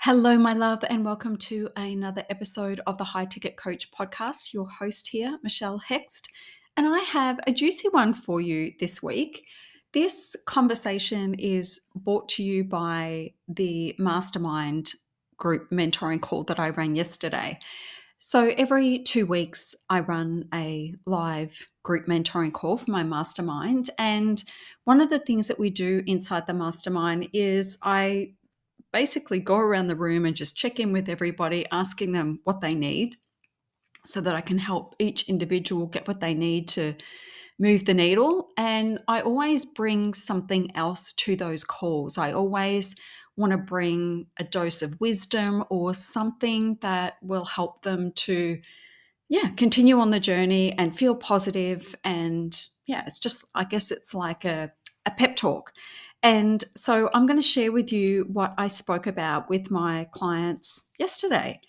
Hello, my love, and welcome to another episode of the High Ticket Coach podcast. Your host here, Michelle Hext, and I have a juicy one for you this week. This conversation is brought to you by the mastermind group mentoring call that I ran yesterday. So every 2 weeks, I run a live group mentoring call for my mastermind. And one of the things that we do inside the mastermind is I basically go around the room and just check in with everybody, asking them what they need so that I can help each individual get what they need to move the needle. And I always bring something else to those calls. I always want to bring a dose of wisdom or something that will help them to continue on the journey and feel positive. And it's just, I guess it's like a pep talk. And so I'm going to share with you what I spoke about with my clients yesterday.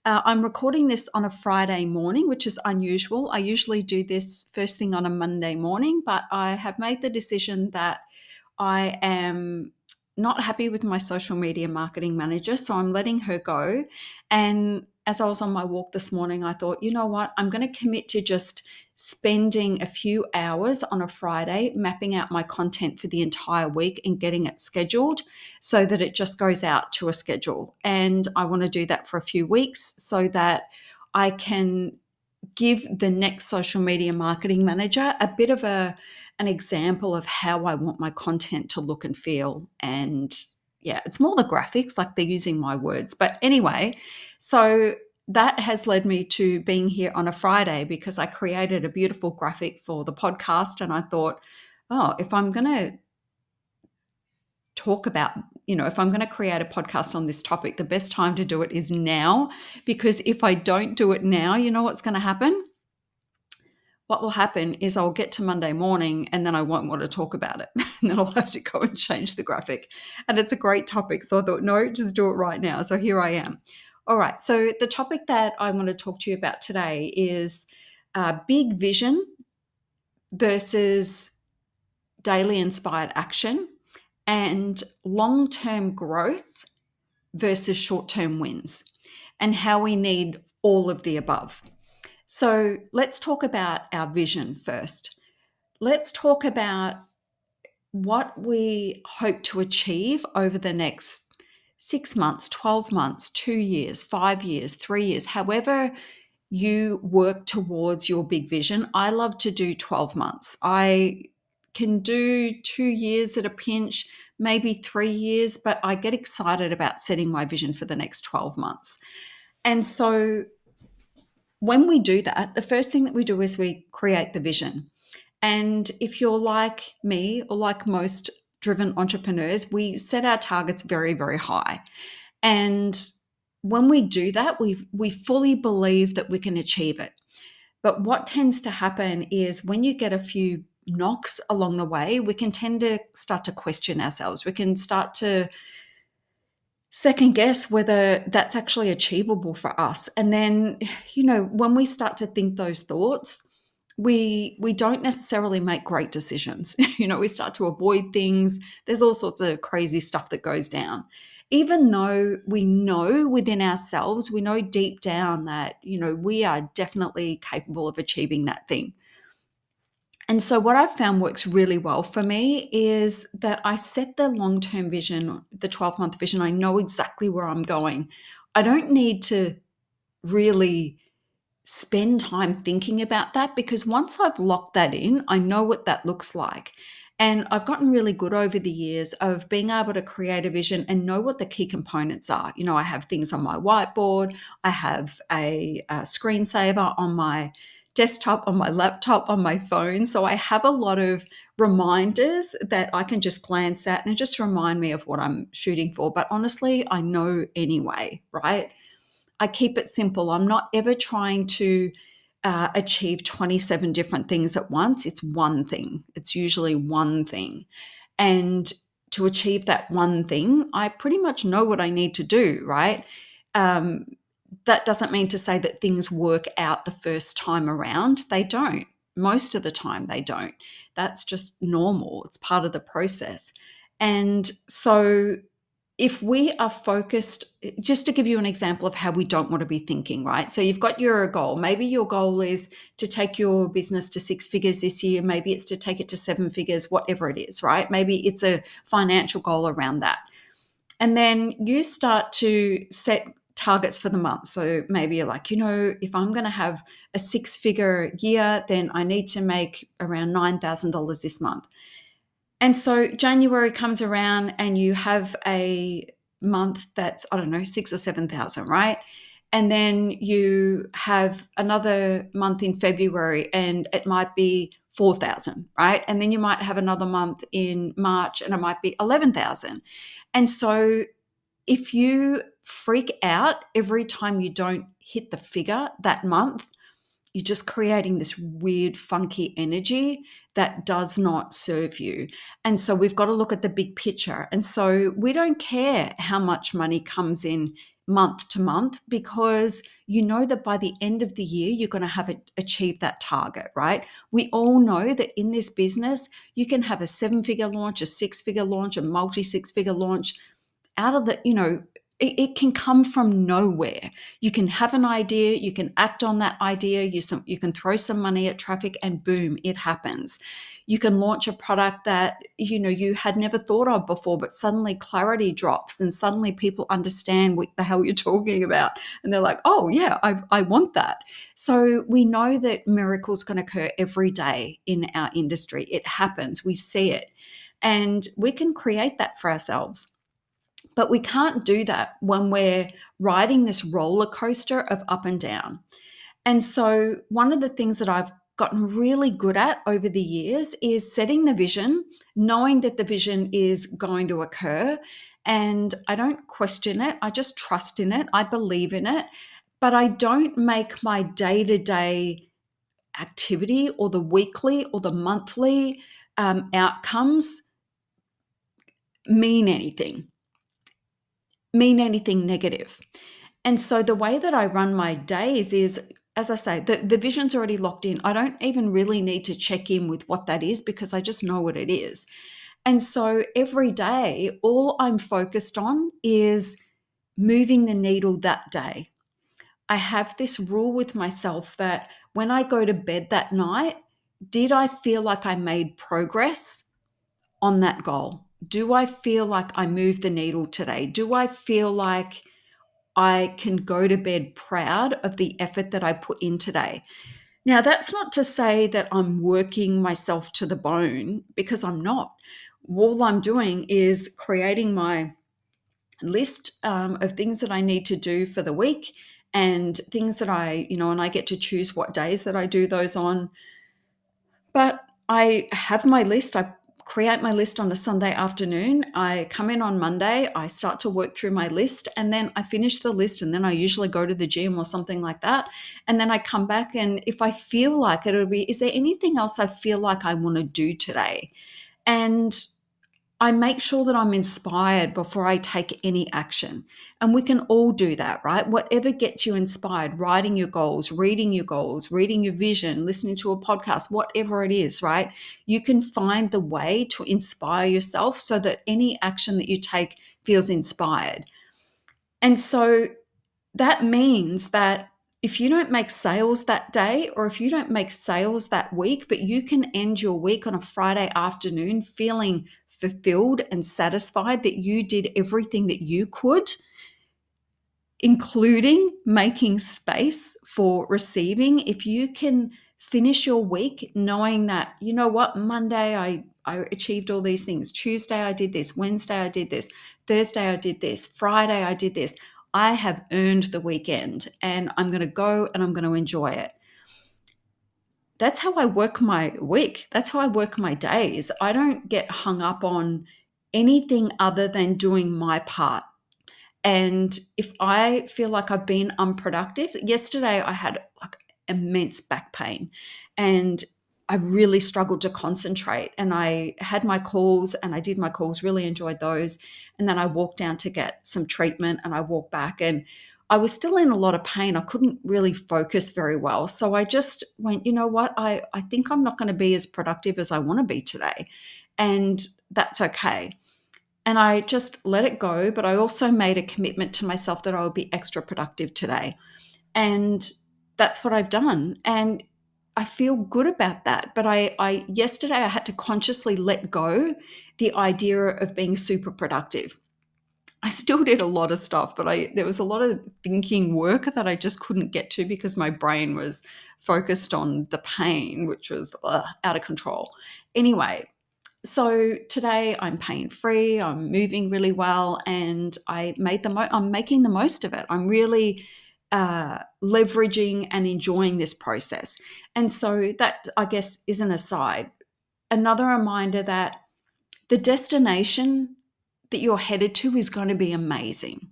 I'm recording this on a Friday morning, which is unusual. I usually do this first thing on a Monday morning, but I have made the decision that I am not happy with my social media marketing manager, so I'm letting her go. And as I was on my walk this morning, I thought, you know what, I'm going to commit to just spending a few hours on a Friday mapping out my content for the entire week and getting it scheduled so that it just goes out to a schedule. And I want to do that for a few weeks so that I can give the next social media marketing manager a bit of an example of how I want my content to look and feel. And it's more the graphics, like they're using my words. But anyway, so that has led me to being here on a Friday because I created a beautiful graphic for the podcast. And I thought, if I'm going to talk about, if I'm going to create a podcast on this topic, the best time to do it is now, because if I don't do it now, you know what's going to happen? What will happen is I'll get to Monday morning and then I won't want to talk about it. And then I'll have to go and change the graphic. And it's a great topic. So I thought, no, just do it right now. So here I am. All right. So the topic that I want to talk to you about today is big vision versus daily inspired action, and long-term growth versus short-term wins, and how we need all of the above. So let's talk about our vision first. Let's talk about what we hope to achieve over the next 6 months, 12 months, 2 years, 5 years, 3 years, however you work towards your big vision. I love to do 12 months. I can do 2 years at a pinch, maybe 3 years, but I get excited about setting my vision for the next 12 months. And so when we do that, the first thing that we do is we create the vision. And if you're like me or like most driven entrepreneurs, we set our targets very, very high. And when we do that, we fully believe that we can achieve it. But what tends to happen is when you get a few knocks along the way, we can tend to start to question ourselves. We can start to second guess whether that's actually achievable for us. And then, when we start to think those thoughts, we don't necessarily make great decisions. We start to avoid things. There's all sorts of crazy stuff that goes down. Even though we know within ourselves, we know deep down that, we are definitely capable of achieving that thing. And so what I've found works really well for me is that I set the long-term vision, the 12-month vision. I know exactly where I'm going. I don't need to really spend time thinking about that, because once I've locked that in, I know what that looks like. And I've gotten really good over the years of being able to create a vision and know what the key components are. I have things on my whiteboard. I have a screensaver on my desktop, on my laptop, on my phone. So I have a lot of reminders that I can just glance at and just remind me of what I'm shooting for. But honestly, I know anyway, right? I keep it simple. I'm not ever trying to achieve 27 different things at once. It's one thing. It's usually one thing. And to achieve that one thing, I pretty much know what I need to do, right? That doesn't mean to say that things work out the first time around. They don't. Most of the time, they don't. That's just normal. It's part of the process. And so if we are focused, just to give you an example of how we don't want to be thinking, right? So you've got your goal. Maybe your goal is to take your business to 6 figures this year. Maybe it's to take it to 7 figures, whatever it is, right? Maybe it's a financial goal around that. And then you start to set targets for the month. So maybe you're like, if I'm going to have a 6-figure year, then I need to make around $9,000 this month. And so January comes around and you have a month that's, I don't know, 6 or 7,000, right? And then you have another month in February and it might be 4,000, right? And then you might have another month in March and it might be 11,000. And so if you freak out every time you don't hit the figure that month, you're just creating this weird, funky energy that does not serve you. And so we've got to look at the big picture. And so we don't care how much money comes in month to month, because you know that by the end of the year, you're going to have achieved that target, right? We all know that in this business, you can have a 7-figure launch, a 6-figure launch, a multi-6-figure launch out of the, it can come from nowhere. You can have an idea, you can act on that idea, you can throw some money at traffic and boom, it happens. You can launch a product that you had never thought of before, but suddenly clarity drops and suddenly people understand what the hell you're talking about. And they're like, oh yeah, I want that. So we know that miracles can occur every day in our industry. It happens, we see it. And we can create that for ourselves. But we can't do that when we're riding this roller coaster of up and down. And so one of the things that I've gotten really good at over the years is setting the vision, knowing that the vision is going to occur. And I don't question it. I just trust in it. I believe in it. But I don't make my day-to-day activity or the weekly or the monthly outcomes mean anything negative. And so the way that I run my days is, as I say, the vision's already locked in. I don't even really need to check in with what that is because I just know what it is. And so every day, all I'm focused on is moving the needle that day. I have this rule with myself that when I go to bed that night, did I feel like I made progress on that goal? Do I feel like I moved the needle today? Do I feel like I can go to bed proud of the effort that I put in today? Now, that's not to say that I'm working myself to the bone, because I'm not. All I'm doing is creating my list of things that I need to do for the week and things that and I get to choose what days that I do those on. But I have my list. I create my list on a Sunday afternoon. I come in on Monday, I start to work through my list, and then I finish the list, and then I usually go to the gym or something like that. And then I come back, and if I feel like it, it'll be, is there anything else I feel like I want to do today? And I make sure that I'm inspired before I take any action. And we can all do that, right? Whatever gets you inspired, writing your goals, reading your vision, listening to a podcast, whatever it is, right? You can find the way to inspire yourself so that any action that you take feels inspired. And so that means that if you don't make sales that day, or if you don't make sales that week, but you can end your week on a Friday afternoon feeling fulfilled and satisfied that you did everything that you could, including making space for receiving, if you can finish your week knowing that, you know what, Monday I achieved all these things. Tuesday I did this. Wednesday I did this. Thursday I did this. Friday I did this. I have earned the weekend and I'm going to go and I'm going to enjoy it. That's how I work my week. That's how I work my days. I don't get hung up on anything other than doing my part. And if I feel like I've been unproductive, yesterday I had like immense back pain and I really struggled to concentrate, and I had my calls and I did my calls, really enjoyed those. And then I walked down to get some treatment and I walked back and I was still in a lot of pain. I couldn't really focus very well. So I just went, you know what, I think I'm not going to be as productive as I want to be today. And that's okay. and I just let it go. But I also made a commitment to myself that I would be extra productive today. And that's what I've done. And I feel good about that. But I yesterday I had to consciously let go the idea of being super productive. I still did a lot of stuff, but there was a lot of thinking work that I just couldn't get to because my brain was focused on the pain, which was out of control. Anyway, so today I'm pain free, I'm moving really well, and I'm making the most of it. I'm really leveraging and enjoying this process. And so that, I guess, is an aside. Another reminder that the destination that you're headed to is going to be amazing.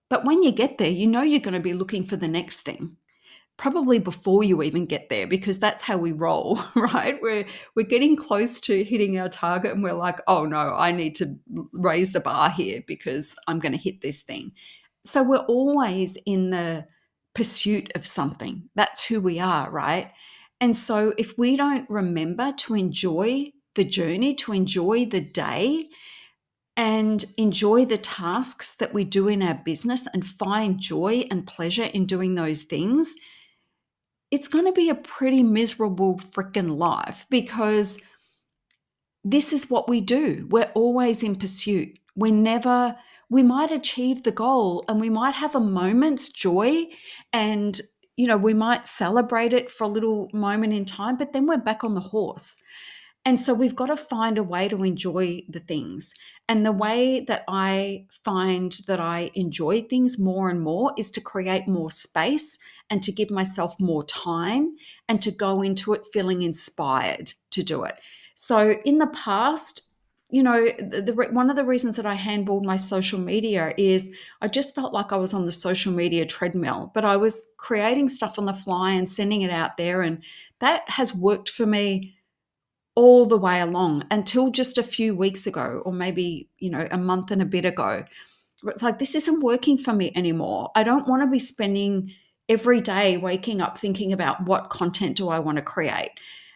But when you get there, you know you're going to be looking for the next thing, probably before you even get there, because that's how we roll, right? We're getting close to hitting our target and we're like, oh no, I need to raise the bar here because I'm going to hit this thing. So we're always in the pursuit of something. That's who we are, right? And so if we don't remember to enjoy the journey, to enjoy the day, and enjoy the tasks that we do in our business and find joy and pleasure in doing those things, it's going to be a pretty miserable freaking life, because this is what we do. We're always in pursuit. We might achieve the goal and we might have a moment's joy, and we might celebrate it for a little moment in time, but then we're back on the horse. And so we've got to find a way to enjoy the things. And the way that I find that I enjoy things more and more is to create more space and to give myself more time and to go into it feeling inspired to do it. So in the past, one of the reasons that I handballed my social media is I just felt like I was on the social media treadmill, but I was creating stuff on the fly and sending it out there. And that has worked for me all the way along until just a few weeks ago, or maybe, a month and a bit ago. It's like, this isn't working for me anymore. I don't want to be spending every day waking up thinking about what content do I want to create.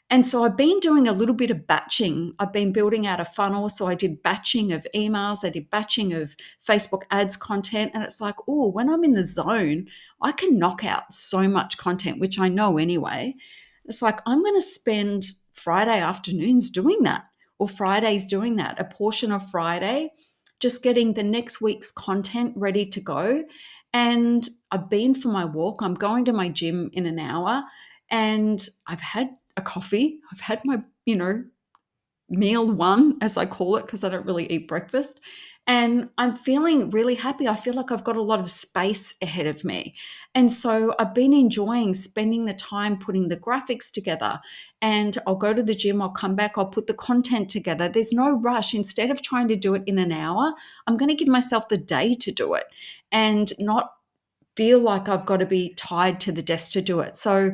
And so I've been doing a little bit of batching. I've been building out a funnel. So I did batching of emails, I did batching of Facebook ads content. And it's like, oh, when I'm in the zone, I can knock out so much content, which I know anyway. It's like, I'm going to spend Friday afternoons doing that, or Fridays doing that, a portion of Friday, just getting the next week's content ready to go. And I've been for my walk. I'm going to my gym in an hour, and I've had a coffee. I've had my, meal one, as I call it, because I don't really eat breakfast. And I'm feeling really happy. I feel like I've got a lot of space ahead of me. And so I've been enjoying spending the time putting the graphics together. And I'll go to the gym, I'll come back, I'll put the content together. There's no rush. Instead of trying to do it in an hour, I'm going to give myself the day to do it and not feel like I've got to be tied to the desk to do it. So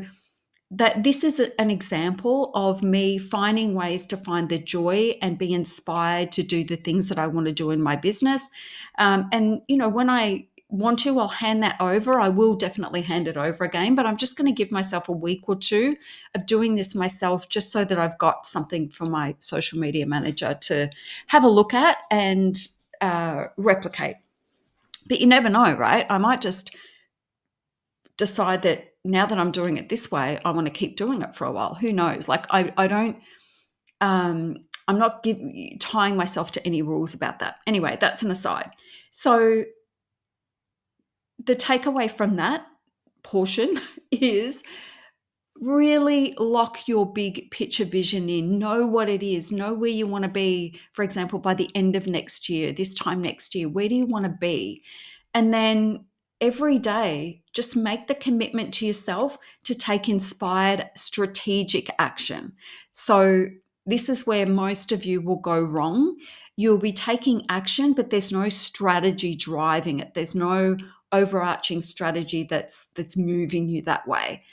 that this is an example of me finding ways to find the joy and be inspired to do the things that I want to do in my business. And, when I want to, I'll hand that over. I will definitely hand it over again, but I'm just going to give myself a week or two of doing this myself, just so that I've got something for my social media manager to have a look at and replicate. But you never know, right? I might just decide that now that I'm doing it this way, I want to keep doing it for a while. Who knows? Like I don't, I'm not tying myself to any rules about that. Anyway, that's an aside. So the takeaway from that portion is really lock your big picture vision in. Know what it is. Know where you want to be, for example, by the end of next year, this time next year. Where do you want to be? And then every day, just make the commitment to yourself to take inspired, strategic action. So this is where most of you will go wrong. You'll be taking action, but there's no strategy driving it. There's no overarching strategy that's moving you that way.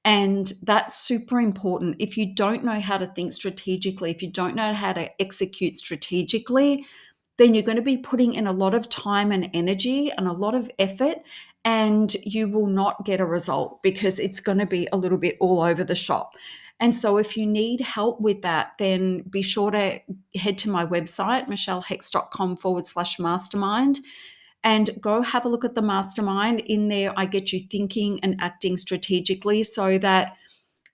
And that's super important. If you don't know how to think strategically, if you don't know how to execute strategically, then you're going to be putting in a lot of time and energy and a lot of effort, and you will not get a result because it's going to be a little bit all over the shop. And so if you need help with that, then be sure to head to my website, michellehex.com/mastermind, and go have a look at the mastermind. In there, I get you thinking and acting strategically so that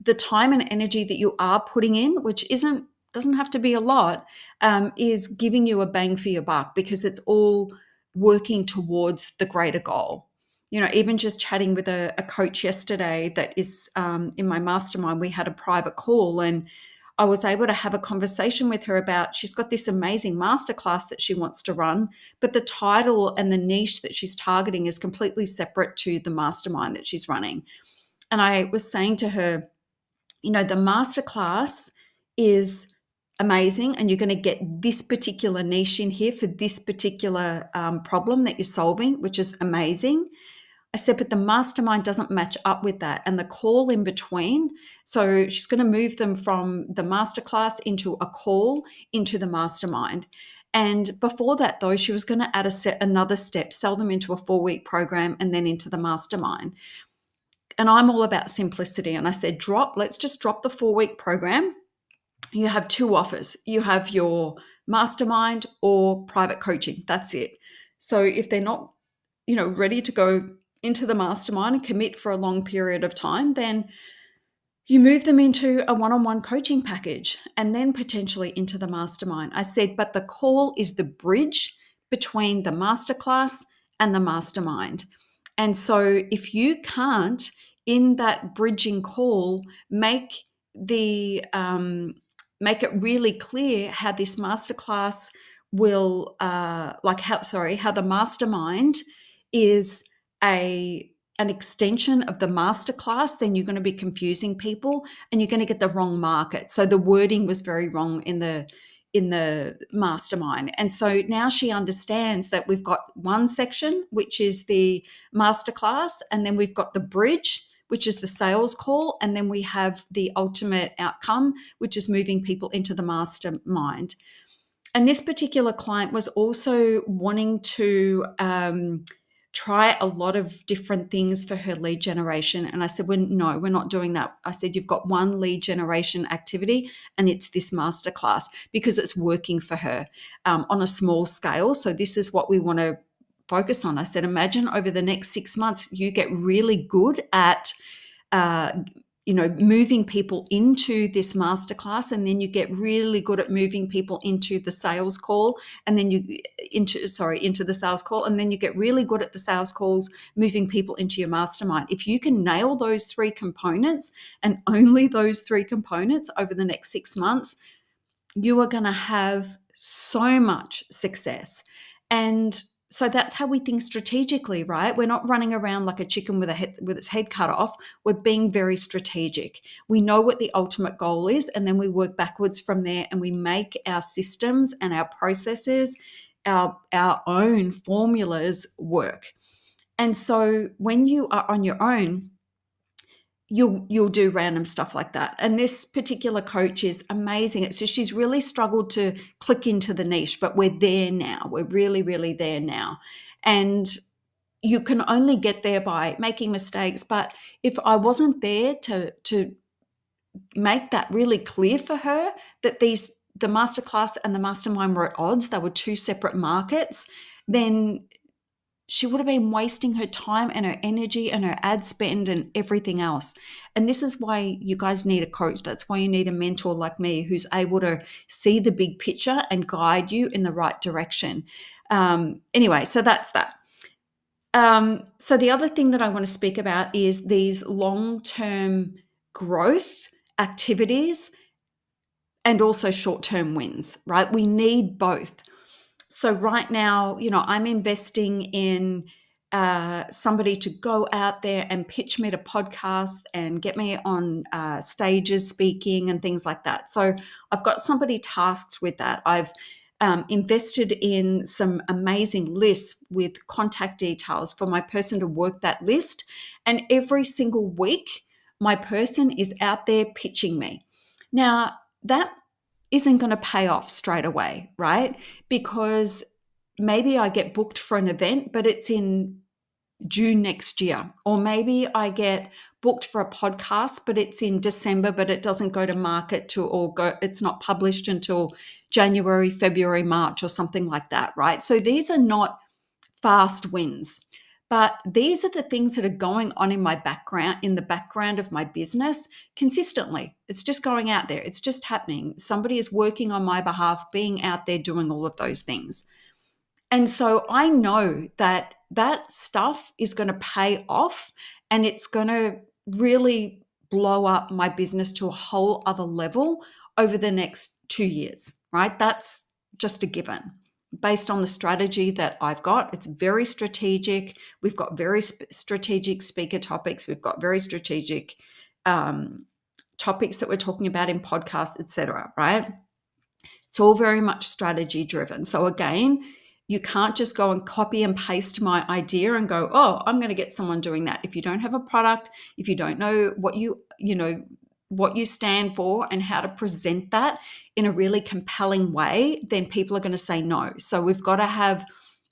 the time and energy that you are putting in, which doesn't have to be a lot, is giving you a bang for your buck because it's all working towards the greater goal. Even just chatting with a coach yesterday that is in my mastermind, we had a private call and I was able to have a conversation with her about she's got this amazing masterclass that she wants to run, but the title and the niche that she's targeting is completely separate to the mastermind that she's running. And I was saying to her, the masterclass is amazing and you're going to get this particular niche in here for this particular problem that you're solving, which is amazing. I said, but the mastermind doesn't match up with that. And the call in between, so she's going to move them from the masterclass into a call into the mastermind. And before that, though, she was going to add another step, sell them into a 4-week program and then into the mastermind. And I'm all about simplicity. And I said, let's just drop the 4-week program. You have 2 offers. You have your mastermind or private coaching. That's it. So if they're not, ready to go into the mastermind and commit for a long period of time, then you move them into a one-on-one coaching package and then potentially into the mastermind. I said, but the call is the bridge between the masterclass and the mastermind. And so if you can't, in that bridging call, make it really clear how this masterclass will, how the mastermind is an extension of the masterclass, then you're going to be confusing people and you're going to get the wrong market. So the wording was very wrong in the mastermind. And so now she understands that we've got one section, which is the masterclass, and then we've got the bridge, which is the sales call, and then we have the ultimate outcome, which is moving people into the mastermind. And this particular client was also wanting to try a lot of different things for her lead generation. And I said, no, we're not doing that. I said, you've got one lead generation activity and it's this masterclass because it's working for her on a small scale. So this is what we want to focus on. I said, imagine over the next 6 months, you get really good at moving people into this masterclass, and then you get really good at moving people into the sales call, and then into the sales call, and then you get really good at the sales calls, moving people into your mastermind. If you can nail those 3 components and only those 3 components over the next 6 months, you are going to have so much success. And so that's how we think strategically, right? We're not running around like a chicken with its head cut off. We're being very strategic. We know what the ultimate goal is, and then we work backwards from there, and we make our systems and our processes, our own formulas work. And so when you are on your own, you'll do random stuff like that. And this particular coach is amazing. It's just she's really struggled to click into the niche, but we're there now. We're really, really there now. And you can only get there by making mistakes. But if I wasn't there to make that really clear for her that the masterclass and the mastermind were at odds, they were 2 separate markets, then she would have been wasting her time and her energy and her ad spend and everything else. And this is why you guys need a coach. That's why you need a mentor like me who's able to see the big picture and guide you in the right direction. Anyway, so that's that. So the other thing that I want to speak about is these long-term growth activities and also short-term wins, right? We need both. So right now, I'm investing in somebody to go out there and pitch me to podcasts and get me on stages speaking and things like that. So I've got somebody tasked with that. I've invested in some amazing lists with contact details for my person to work that list. And every single week, my person is out there pitching me. Now, that isn't going to pay off straight away, right? Because maybe I get booked for an event, but it's in June next year. Or maybe I get booked for a podcast, but it's in December, but it doesn't go to market it's not published until January, February, March, or something like that, right? So these are not fast wins. But these are the things that are going on in my background, in the background of my business consistently. It's just going out there. It's just happening. Somebody is working on my behalf, being out there doing all of those things. And so I know that that stuff is going to pay off, and it's going to really blow up my business to a whole other level over the next 2 years, right? That's just a given based on the strategy that I've got. It's very strategic. We've got very strategic speaker topics. We've got very strategic topics that we're talking about in podcasts, etc. Right? It's all very much strategy driven. So again, you can't just go and copy and paste my idea and go, oh, I'm going to get someone doing that. If you don't have a product, if you don't know what what you stand for and how to present that in a really compelling way, then people are going to say no. So we've got to have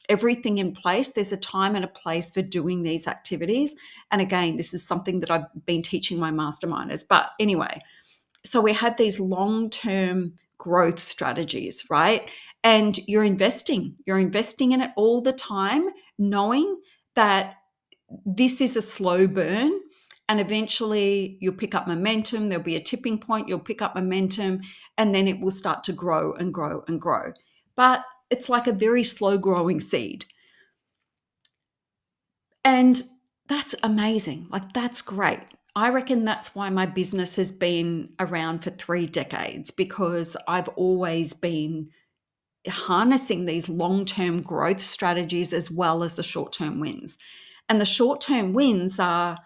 everything in place. There's a time and a place for doing these activities. And again, this is something that I've been teaching my masterminders. But anyway, so we have these long-term growth strategies, right? And you're investing in it all the time, knowing that this is a slow burn, and eventually you'll pick up momentum. There'll be a tipping point, you'll pick up momentum, and then it will start to grow and grow and grow. But it's like a very slow growing seed. And that's amazing. Like, that's great. I reckon that's why my business has been around for 3 decades, because I've always been harnessing these long-term growth strategies as well as the short-term wins. And the short-term wins are,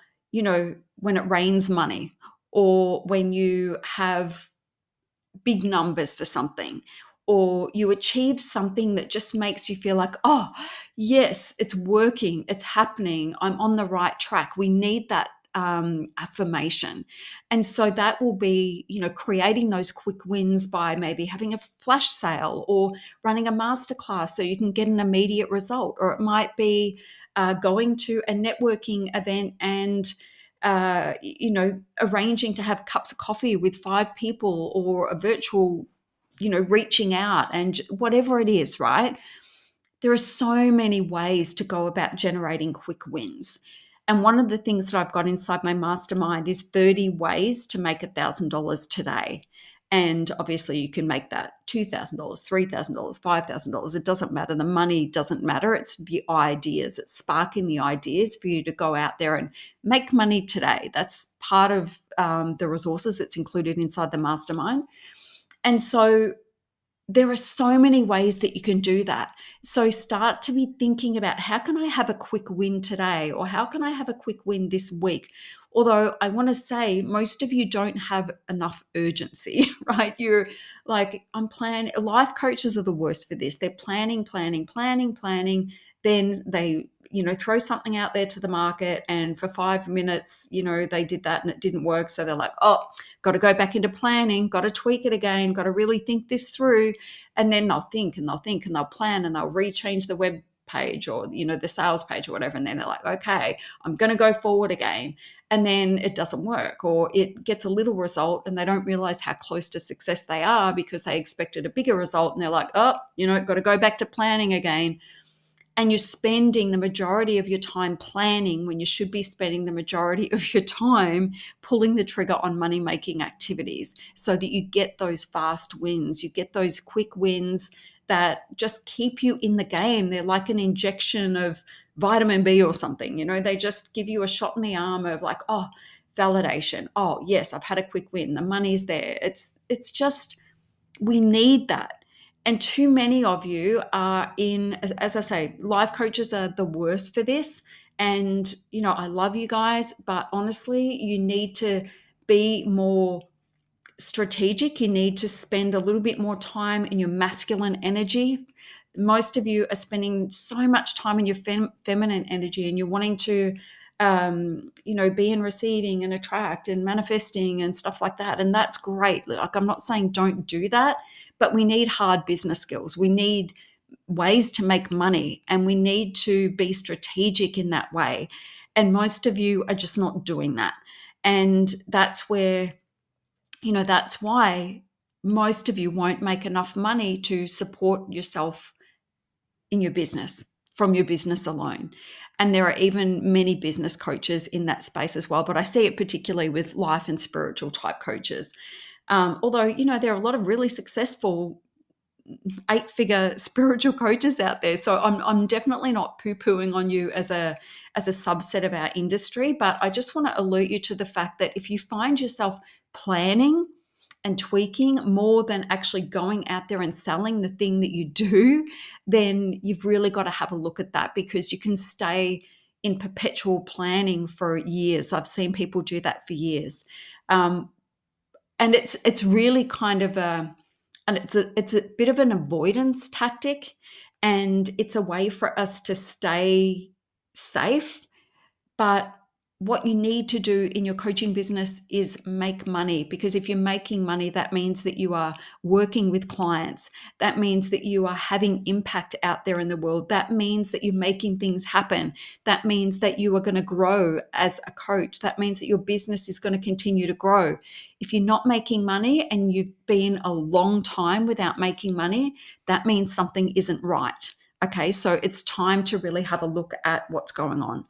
when it rains money, or when you have big numbers for something, or you achieve something that just makes you feel like, oh, yes, it's working, it's happening, I'm on the right track. We need that affirmation. And so that will be, creating those quick wins by maybe having a flash sale or running a masterclass so you can get an immediate result. Or it might be going to a networking event and arranging to have cups of coffee with 5 people, or a virtual, reaching out, and whatever it is, right? There are so many ways to go about generating quick wins. And one of the things that I've got inside my mastermind is 30 ways to make $1,000 today. And obviously you can make that $2,000, $3,000, $5,000. It doesn't matter. The money doesn't matter. It's the ideas. It's sparking the ideas for you to go out there and make money today. That's part of the resources that's included inside the mastermind. And so there are so many ways that you can do that. So start to be thinking about, how can I have a quick win today? Or how can I have a quick win this week? Although I want to say most of you don't have enough urgency, right? You're like, I'm planning. Life coaches are the worst for this. They're planning. Then they, throw something out there to the market, and for 5 minutes, they did that and it didn't work. So they're like, oh, got to go back into planning, got to tweak it again, got to really think this through. And then they'll think and they'll plan, and they'll rechange the web page, or, the sales page or whatever. And then they're like, okay, I'm going to go forward again. And then it doesn't work, or it gets a little result and they don't realize how close to success they are because they expected a bigger result. And they're like, oh, got to go back to planning again. And you're spending the majority of your time planning when you should be spending the majority of your time pulling the trigger on money-making activities, so that you get those fast wins, you get those quick wins that just keep you in the game. They're like an injection of vitamin B or something. They just give you a shot in the arm of like, oh, validation. Oh, yes, I've had a quick win. The money's there. It's just, we need that. And too many of you are in, as I say, life coaches are the worst for this. And, I love you guys, but honestly, you need to be more strategic. You need to spend a little bit more time in your masculine energy. Most of you are spending so much time in your feminine energy, and you're wanting to be in receiving and attract and manifesting and stuff like that. And that's great. Like, I'm not saying don't do that, but we need hard business skills. We need ways to make money, and we need to be strategic in that way. And most of you are just not doing that. And that's where, that's why most of you won't make enough money to support yourself in your business from your business alone. And there are even many business coaches in that space as well. But I see it particularly with life and spiritual type coaches. Although, there are a lot of really successful 8-figure spiritual coaches out there. So I'm definitely not poo-pooing on you as a subset of our industry, but I just want to alert you to the fact that if you find yourself planning and tweaking more than actually going out there and selling the thing that you do, then you've really got to have a look at that, because you can stay in perpetual planning for years. I've seen people do that for years. And it's really kind of it's a bit of an avoidance tactic, and it's a way for us to stay safe. But what you need to do in your coaching business is make money, because if you're making money, that means that you are working with clients. That means that you are having impact out there in the world. That means that you're making things happen. That means that you are going to grow as a coach. That means that your business is going to continue to grow. If you're not making money and you've been a long time without making money, that means something isn't right. Okay, so it's time to really have a look at what's going on.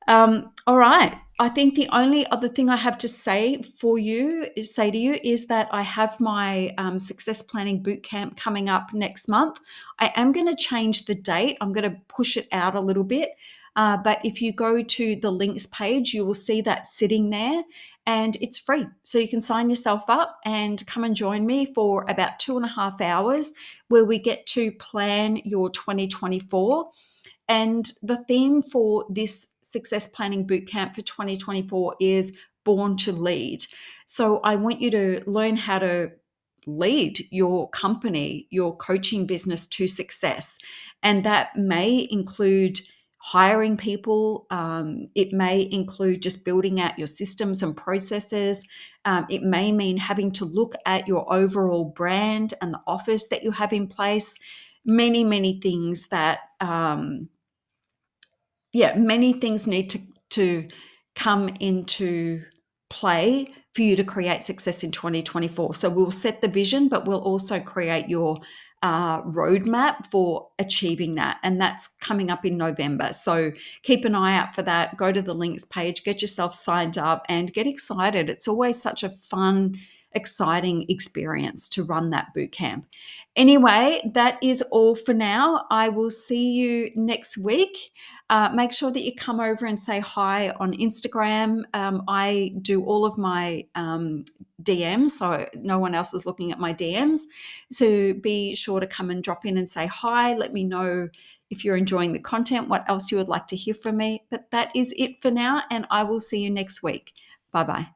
All right. I think the only other thing I have to say to you is that I have my success planning bootcamp coming up next month. I am going to change the date. I'm going to push it out a little bit. But if you go to the links page, you will see that sitting there, and it's free. So you can sign yourself up and come and join me for about 2.5 hours, where we get to plan your 2024. And the theme for this success planning bootcamp for 2024 is Born to Lead. So I want you to learn how to lead your company, your coaching business to success. And that may include hiring people. It may include just building out your systems and processes. It may mean having to look at your overall brand and the office that you have in place. Many, many things that many things need to come into play for you to create success in 2024. So we'll set the vision, but we'll also create your roadmap for achieving that. And that's coming up in November. So keep an eye out for that. Go to the links page, get yourself signed up, and get excited. It's always such a fun, exciting experience to run that boot camp. Anyway, that is all for now. I will see you next week. Make sure that you come over and say hi on Instagram. I do all of my DMs, so no one else is looking at my DMs. So be sure to come and drop in and say hi. Let me know if you're enjoying the content, what else you would like to hear from me. But that is it for now, and I will see you next week. Bye-bye.